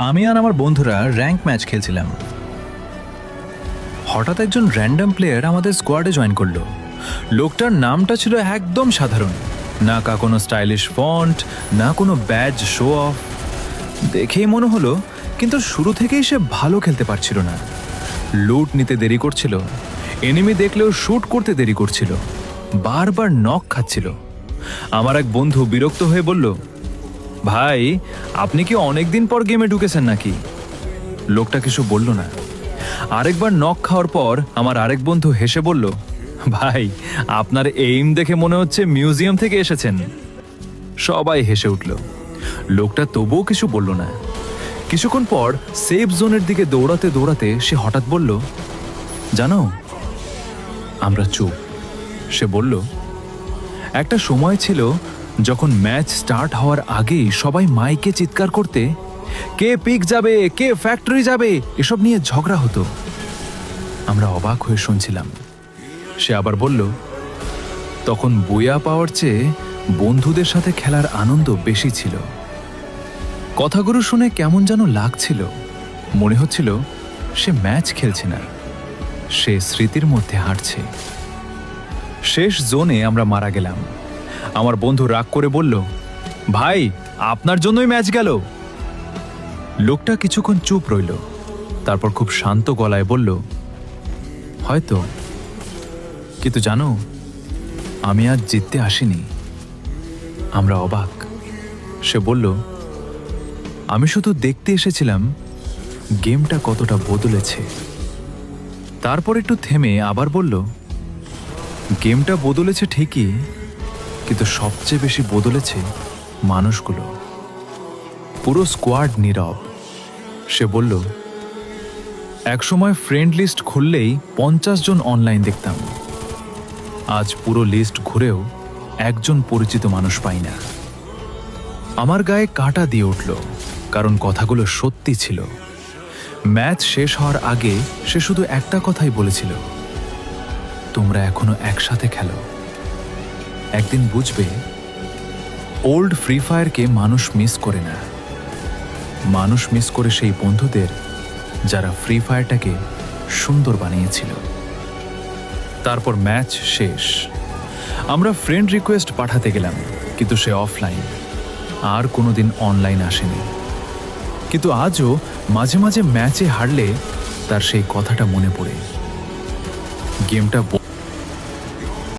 আমি আর আমার বন্ধুরা র্যাঙ্ক ম্যাচ খেলছিলাম। হঠাৎ একজন র্যান্ডম প্লেয়ার আমাদের স্কোয়াডে জয়েন করলো। লোকটার নামটা ছিল একদম সাধারণ, না কোনো স্টাইলিশ ফন্ট, না কোনো ব্যাজ শো অফ। দেখেই মনে হলো, কিন্তু শুরু থেকেই সে ভালো খেলতে পারছিল না। লুট নিতে দেরি করছিল, এনিমি দেখলেও শুট করতে দেরি করছিল, বারবার নক খাচ্ছিল। আমার এক বন্ধু বিরক্ত হয়ে বলল, ভাই আপনি কি অনেকদিন পর গেমে ঢুকেছেন নাকি? লোকটা কিছু বলল না। আরেকবার নক খাওয়ার পর আমার আরেক বন্ধু হেসে বলল, ভাই আপনার এইম দেখে মনে হচ্ছে মিউজিয়াম থেকে এসেছেন। সবাই হেসে উঠল। লোকটা তবুও কিছু বলল না। কিছুক্ষণ পর সেফ জোনের দিকে দৌড়াতে দৌড়াতে সে হঠাৎ বলল, জানো, আমরা চুপ। সে বলল, একটা সময় ছিল যখন ম্যাচ স্টার্ট হওয়ার আগেই সবাই মাইকে চিৎকার করতে, কে পিক যাবে, কে ফ্যাক্টরি যাবে, এসব নিয়ে ঝগড়া হতো। আমরা অবাক হয়ে শুনছিলাম। সে আবার বলল, তখন বুয়া পাওয়ার চেয়ে বন্ধুদের সাথে খেলার আনন্দ বেশি ছিল। কথাগুলো শুনে কেমন যেন লাগছিল। মনে হচ্ছিল সে ম্যাচ খেলছে না, সে স্মৃতির মধ্যে হাঁটছে। শেষ জোনে আমরা মারা গেলাম। আমার বন্ধু রাগ করে বলল, ভাই আপনার জন্যই ম্যাচ গেল। লোকটা কিছুক্ষণ চুপ রইল, তারপর খুব শান্ত গলায় বলল, হয়তো, কিন্তু জানো, আমি আজ জিততে আসিনি। আমরা অবাক। সে বলল, আমি শুধু দেখতে এসেছিলাম গেমটা কতটা বদলেছে। তারপর একটু থেমে আবার বলল, গেমটা বদলেছে ঠিকই, কিন্তু সবচেয়ে বেশি বদলেছে মানুষগুলো। পুরো স্কোয়াড নীরব। সে বলল, একসময় ফ্রেন্ড লিস্ট খুললেই 50 জন অনলাইন দেখতাম। আজ পুরো লিস্ট ঘুরেও একজন পরিচিত মানুষ পাই না। আমার গায়ে কাঁটা দিয়ে উঠল, কারণ কথাগুলো সত্যি ছিল। ম্যাচ শেষ হওয়ার আগে সে শুধু একটা কথাই বলেছিল, তোমরা এখনো একসাথে খেলো, একদিন বুঝবে ওল্ড ফ্রি ফায়ারকে মানুষ মিস করে না, মানুষ মিস করে সেই বন্ধুদের যারা ফ্রি ফায়ারটাকে সুন্দর বানিয়েছিল। তারপর ম্যাচ শেষ। আমরা ফ্রেন্ড রিকোয়েস্ট পাঠাতে গেলাম, কিন্তু সে অফলাইন, আর কোনোদিন অনলাইন আসেনি। কিন্তু আজও মাঝে মাঝে ম্যাচে হারলে তার সেই কথাটা মনে পড়ে। গেমটা